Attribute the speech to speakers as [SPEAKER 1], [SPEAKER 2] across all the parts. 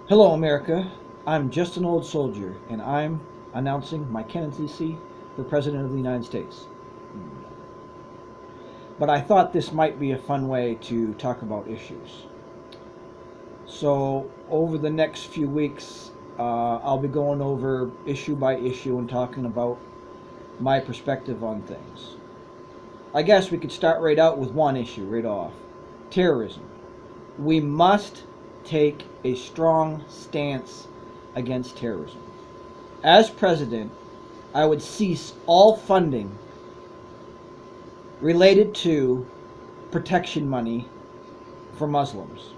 [SPEAKER 1] Hello, America. I'm just an old soldier, and I'm announcing my candidacy for President of the United States. But I thought this might be a fun way to talk about issues. So, over the next few weeks, I'll be going over issue by issue and talking about my perspective on things. I guess we could start right out with one issue right off: terrorism. We must take a strong stance against terrorism. As president, I would cease all funding related to protection money for Muslims.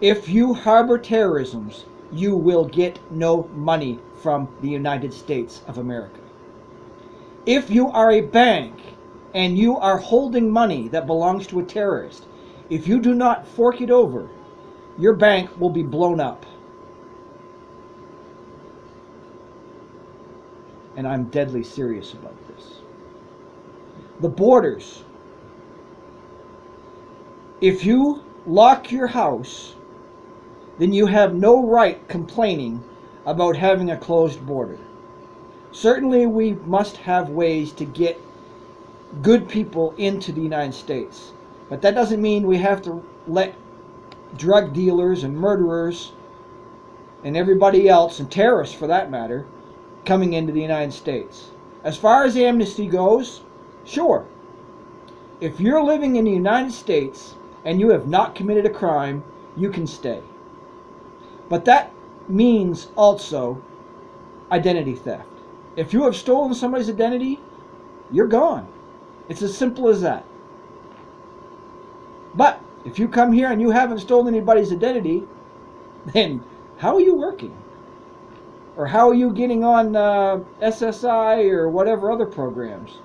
[SPEAKER 1] If you harbor terrorism, you will get no money from the United States of America. If you are a bank and you are holding money that belongs to a terrorist, if you do not fork it over, your bank will be blown up. And I'm deadly serious about this. The borders. If you lock your house, then you have no right complaining about having a closed border. Certainly, we must have ways to get good people into the United States. But that doesn't mean we have to let drug dealers and murderers and everybody else, and terrorists for that matter, coming into the United States. As far as amnesty goes, sure. If you're living in the United States and you have not committed a crime, you can stay. But that means also identity theft. If you have stolen somebody's identity, you're gone. It's as simple as that. But if you come here and you haven't stolen anybody's identity, then how are you working? Or how are you getting on SSI or whatever other programs?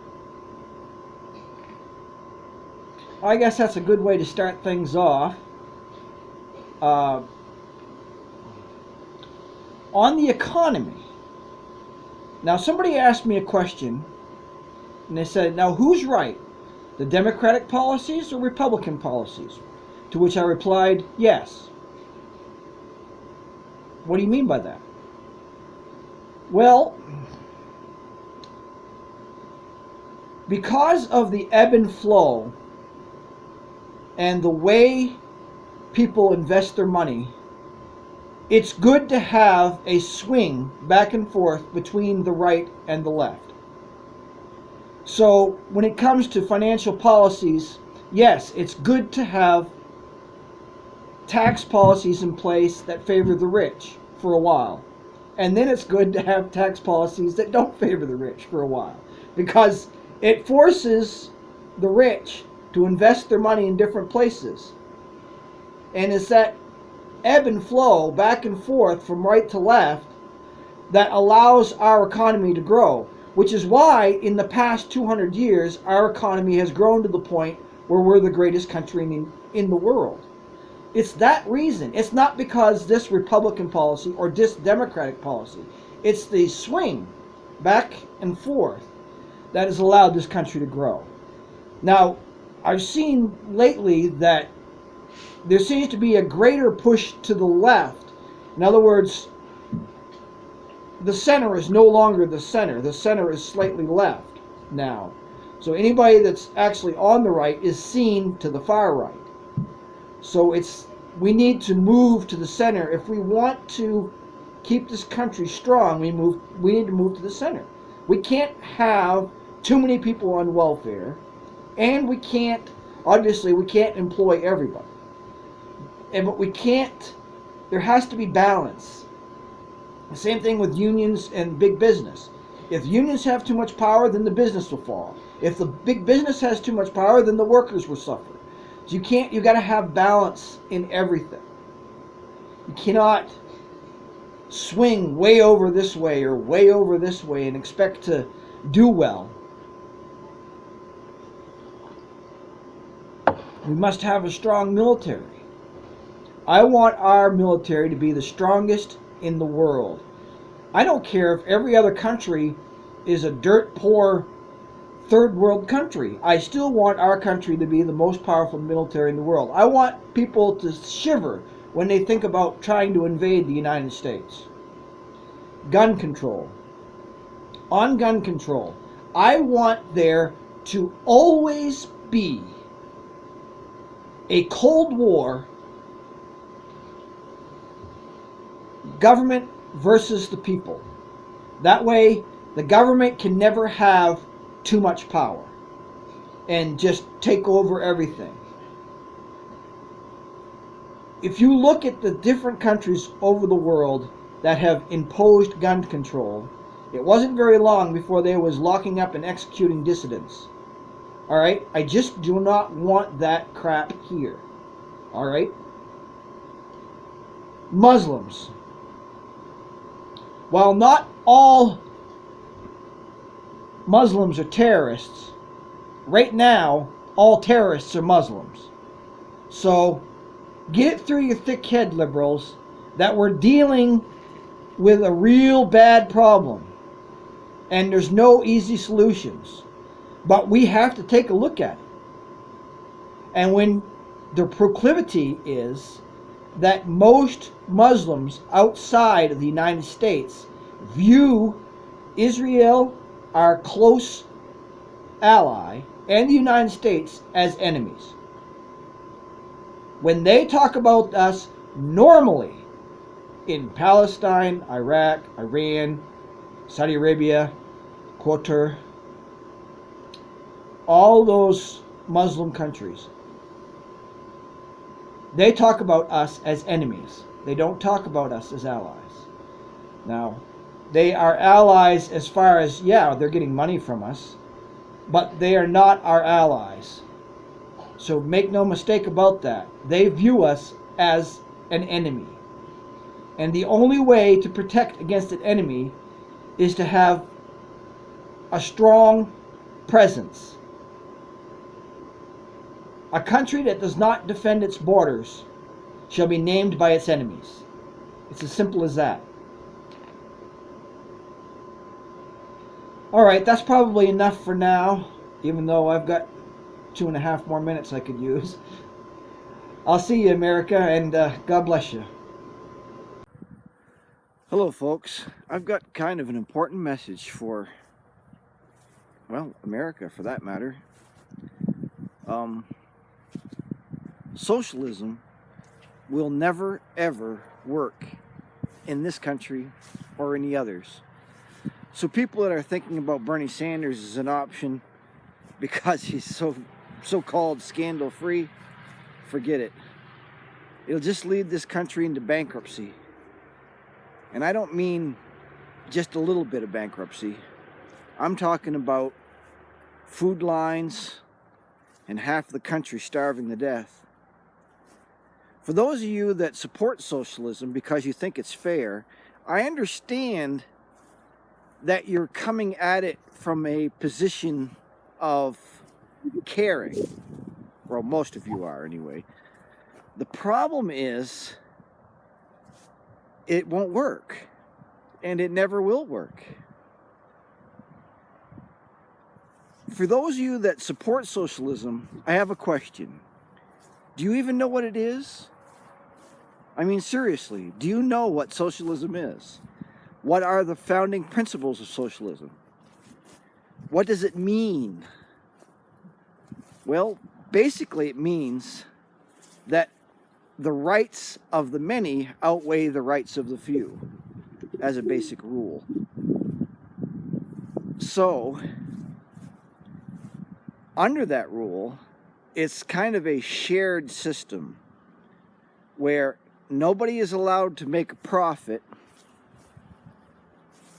[SPEAKER 1] I guess that's a good way to start things off. On the economy. Now, somebody asked me a question, and they said, now who's right? The Democratic policies or Republican policies? To which I replied, yes. What do you mean by that? Well, because of the ebb and flow and the way people invest their money, it's good to have a swing back and forth between the right and the left. So when it comes to financial policies, yes, it's good to have tax policies in place that favor the rich for a while. And then it's good to have tax policies that don't favor the rich for a while, because it forces the rich to invest their money in different places. And it's that ebb and flow back and forth from right to left that allows our economy to grow, which is why in the past 200 years our economy has grown to the point where we're the greatest country in the world. It's that reason. It's not because this Republican policy or this Democratic policy. It's the swing back and forth that has allowed this country to grow. Now, I've seen lately that there seems to be a greater push to the left. In other words, the center is no longer the center. The center is slightly left now. So anybody that's actually on the right is seen to the far right. So we need to move to the center. If we want to keep this country strong, we need to move to the center. We can't have too many people on welfare, and we can't employ everybody. But there has to be balance. The same thing with unions and big business. If unions have too much power, then the business will fall. If the big business has too much power, then the workers will suffer. So you got to have balance in everything. You cannot swing way over this way or way over this way and expect to do well. We must have a strong military. I want our military to be the strongest in the world. I don't care if every other country is a dirt poor third world country. I still want our country to be the most powerful military in the world. I want people to shiver when they think about trying to invade the United States. Gun control. On gun control, I want there to always be a Cold War, government versus the people. That way, the government can never have too much power and just take over everything. If you look at the different countries over the world that have imposed gun control, it wasn't very long before they was locking up and executing dissidents. All right? I just do not want that crap here. All right? Muslims. While not all Muslims are terrorists, right now, all terrorists are Muslims. So, get it through your thick head, liberals, that we're dealing with a real bad problem. And there's no easy solutions. But we have to take a look at it. And when the proclivity is that most Muslims outside of the United States view Israel, our close ally, and the United States as enemies. When they talk about us normally in Palestine, Iraq, Iran, Saudi Arabia, Qatar, all those Muslim countries, they talk about us as enemies. They don't talk about us as allies. Now, they are allies as far as, yeah, they're getting money from us, but they are not our allies. So make no mistake about that. They view us as an enemy. And the only way to protect against an enemy is to have a strong presence. A country that does not defend its borders shall be named by its enemies. It's as simple as that. Alright, that's probably enough for now, even though I've got 2.5 more minutes I could use. I'll see you, America, and God bless you. Hello, folks. I've got kind of an important message for, well, America for that matter. Socialism will never, ever work in this country or any others. So people that are thinking about Bernie Sanders as an option because he's so-called scandal-free, forget it. It'll just lead this country into bankruptcy. And I don't mean just a little bit of bankruptcy. I'm talking about food lines and half the country starving to death. For those of you that support socialism because you think it's fair, I understand that you're coming at it from a position of caring. Well, most of you are anyway. The problem is it won't work, and it never will work. For those of you that support socialism, I have a question. Do you even know what it is? I mean, seriously, do you know what socialism is? What are the founding principles of socialism? What does it mean? Well, basically it means that the rights of the many outweigh the rights of the few, as a basic rule. So, under that rule, it's kind of a shared system where nobody is allowed to make a profit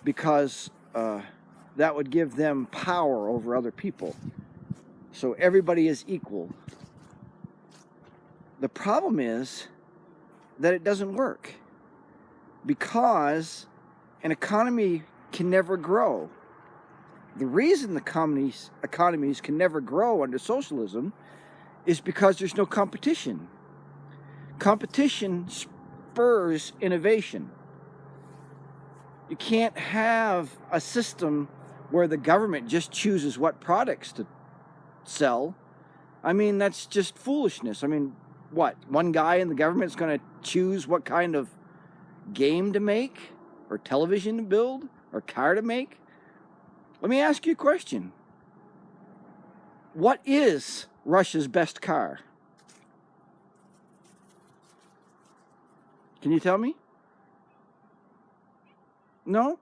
[SPEAKER 1] because that would give them power over other people. So everybody is equal. The problem is that it doesn't work because an economy can never grow. The reason the economies can never grow under socialism is because there's no competition. Competition spurs innovation. You can't have a system where the government just chooses what products to sell. I mean, that's just foolishness. I mean, what? One guy in the government's going to choose what kind of game to make, or television to build, or car to make? Let me ask you a question. What is Russia's best car? Can you tell me? No?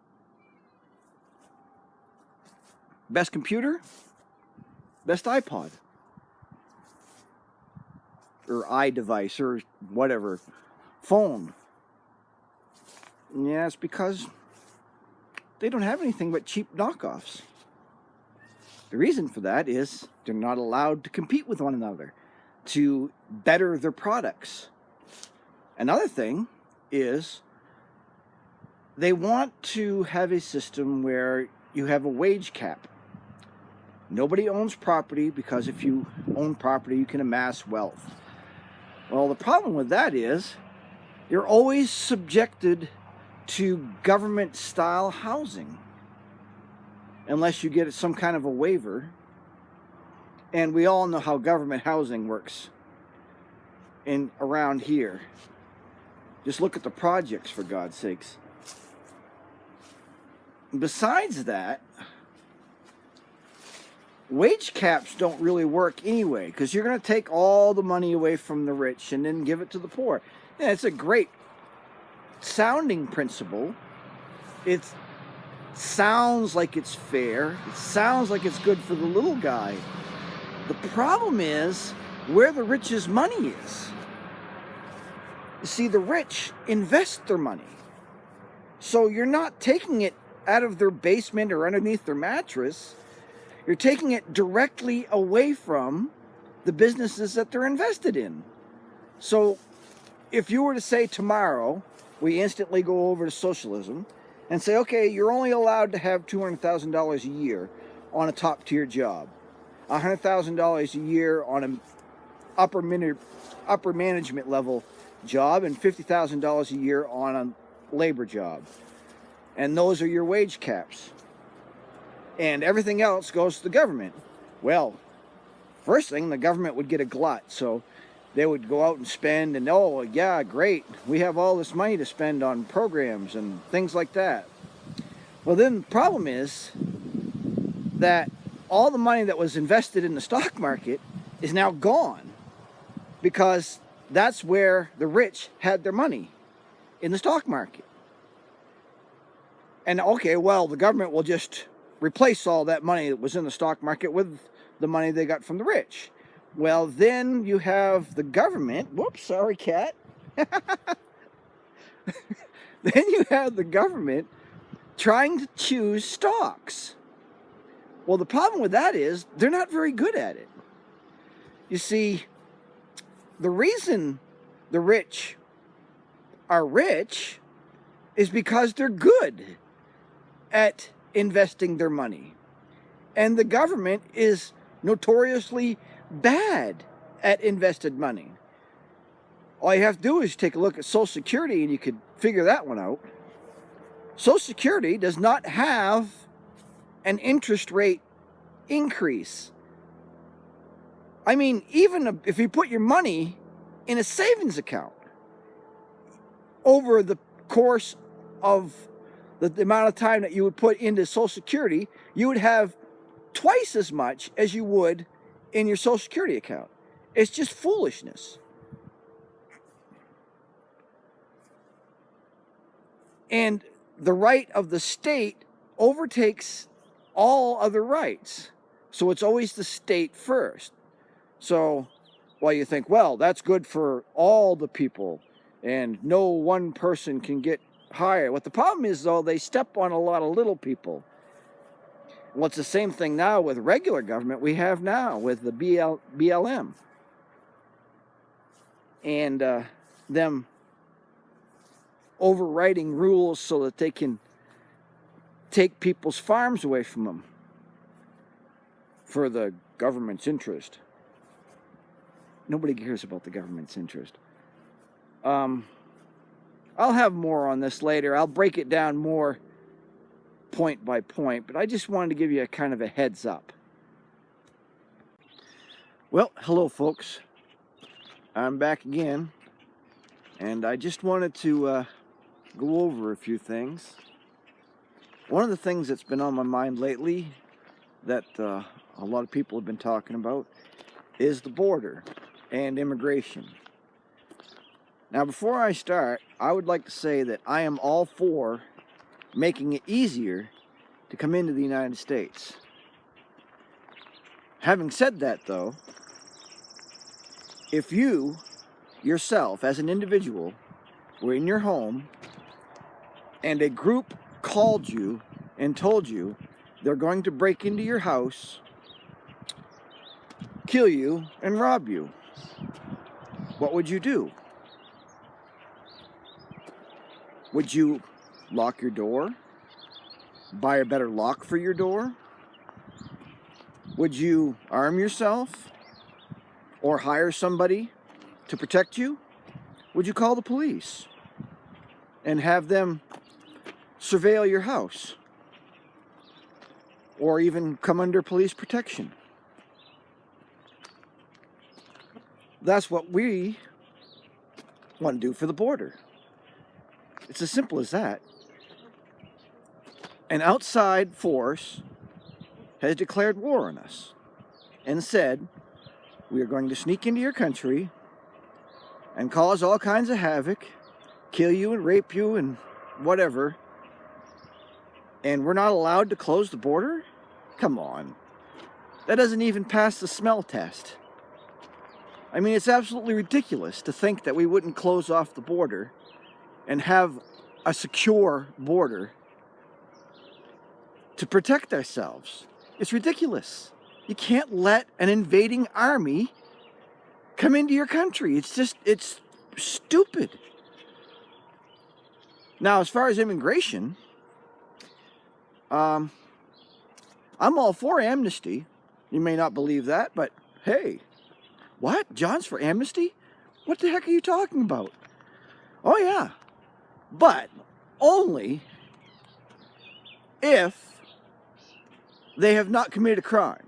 [SPEAKER 1] Best computer? Best iPod? Or iDevice, or whatever. Phone? Yeah, it's because they don't have anything but cheap knockoffs. The reason for that is they're not allowed to compete with one another to better their products. Another thing is they want to have a system where you have a wage cap. Nobody owns property, because if you own property, you can amass wealth. Well, the problem with that is you're always subjected to government-style housing unless you get some kind of a waiver. And we all know how government housing works around here. Just look at the projects, for God's sakes. Besides that, wage caps don't really work anyway, because you're going to take all the money away from the rich and then give it to the poor. Yeah, it's a great sounding principle. It sounds like it's fair. It sounds like it's good for the little guy. The problem is where the rich's money is. You see, the rich invest their money. So you're not taking it out of their basement or underneath their mattress. You're taking it directly away from the businesses that they're invested in. So if you were to say tomorrow, we instantly go over to socialism and say, okay, you're only allowed to have $200,000 a year on a top tier job, $100,000 a year on an upper management level job, and $50,000 a year on a labor job. And those are your wage caps. And everything else goes to the government. Well, first thing, the government would get a glut. So they would go out and spend, and oh, yeah, great, we have all this money to spend on programs and things like that. Well, then the problem is that all the money that was invested in the stock market is now gone, because that's where the rich had their money, in the stock market. And okay, well, the government will just replace all that money that was in the stock market with the money they got from the rich. Well, then you have the government, whoops, sorry, cat. Then you have the government trying to choose stocks. Well, the problem with that is they're not very good at it. You see, the reason the rich are rich is because they're good at investing their money. And the government is notoriously bad at invested money. All you have to do is take a look at Social Security and you could figure that one out. Social Security does not have an interest rate increase. I mean, even if you put your money in a savings account over the course of the amount of time that you would put into Social Security, you would have twice as much as you would in your Social Security account. It's just foolishness. And the right of the state overtakes all other rights. So it's always the state first. So while you think, well, that's good for all the people and no one person can get higher. What the problem is, though, they step on a lot of little people. Well, it's the same thing now with regular government we have now with the BLM. And them overriding rules so that they can take people's farms away from them for the government's interest. Nobody cares about the government's interest. I'll have more on this later. I'll break it down more point by point, but I just wanted to give you a kind of a heads up. Well, hello folks. I'm back again, and I just wanted to go over a few things. One of the things that's been on my mind lately that a lot of people have been talking about is the border and immigration. Now, before I start, I would like to say that I am all for making it easier to come into the United States. Having said that, though, if you yourself as an individual were in your home and a group called you and told you they're going to break into your house, kill you, and rob you, what would you do? Would you lock your door? Buy a better lock for your door? Would you arm yourself or hire somebody to protect you? Would you call the police and have them surveil your house or even come under police protection? That's what we want to do for the border. It's as simple as that. An outside force has declared war on us and said, we are going to sneak into your country and cause all kinds of havoc, kill you and rape you and whatever, and we're not allowed to close the border? Come on. That doesn't even pass the smell test. I mean, it's absolutely ridiculous to think that we wouldn't close off the border and have a secure border to protect ourselves. It's ridiculous. You can't let an invading army come into your country. It's stupid. Now, as far as immigration, I'm all for amnesty. You may not believe that, but hey, what? John's for amnesty? What the heck are you talking about? Oh yeah, but only if they have not committed a crime.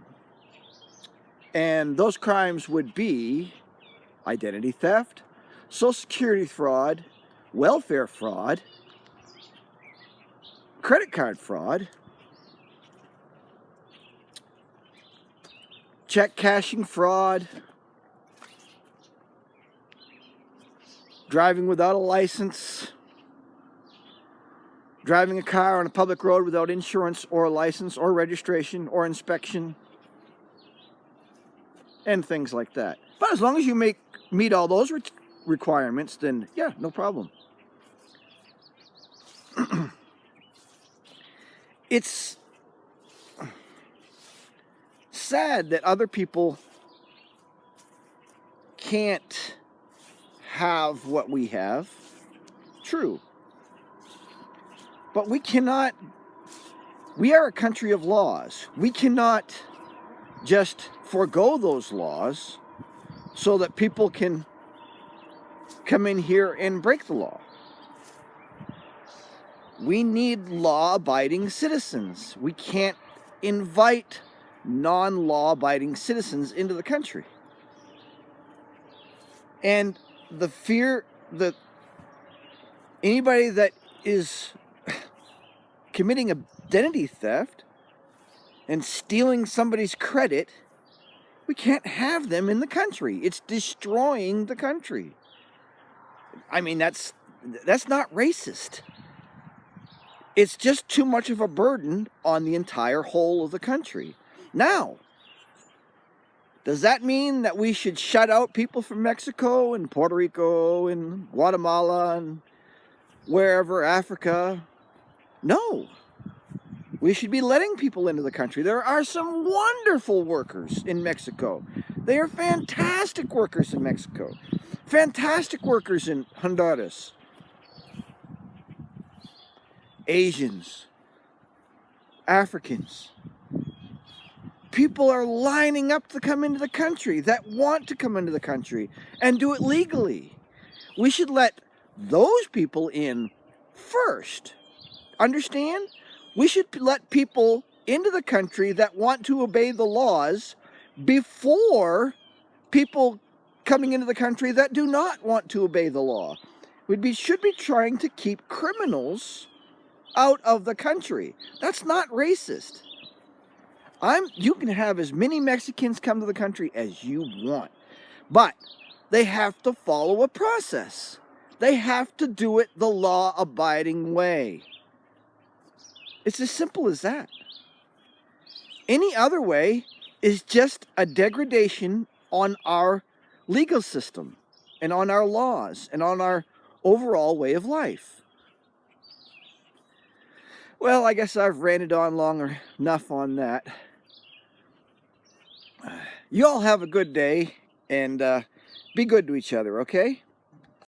[SPEAKER 1] And those crimes would be identity theft, Social Security fraud, welfare fraud, credit card fraud, check cashing fraud, driving without a license, driving a car on a public road without insurance or a license or registration or inspection, and things like that. But as long as you meet all those requirements, then yeah, no problem. It's sad that other people can't have what we have. True. But we cannot, we are a country of laws. We cannot just forego those laws so that people can come in here and break the law. We need law-abiding citizens. We can't invite non-law-abiding citizens into the country. And the fear that anybody that is committing identity theft and stealing somebody's credit, we can't have them in the country. It's destroying the country. I mean, that's not racist. It's just too much of a burden on the entire whole of the country. Now, does that mean that we should shut out people from Mexico and Puerto Rico and Guatemala and wherever, Africa? No. We should be letting people into the country. There are some wonderful workers in Mexico. They are fantastic workers in Mexico. Fantastic workers in Honduras. Asians. Africans. People are lining up to come into the country, that want to come into the country and do it legally. We should let those people in first. Understand? We should let people into the country that want to obey the laws before people coming into the country that do not want to obey the law. We should be trying to keep criminals out of the country. That's not racist. You can have as many Mexicans come to the country as you want, but they have to follow a process. They have to do it the law-abiding way. It's as simple as that. Any other way is just a degradation on our legal system and on our laws and on our overall way of life. Well, I guess I've ranted on long enough on that. You all have a good day, and be good to each other, okay?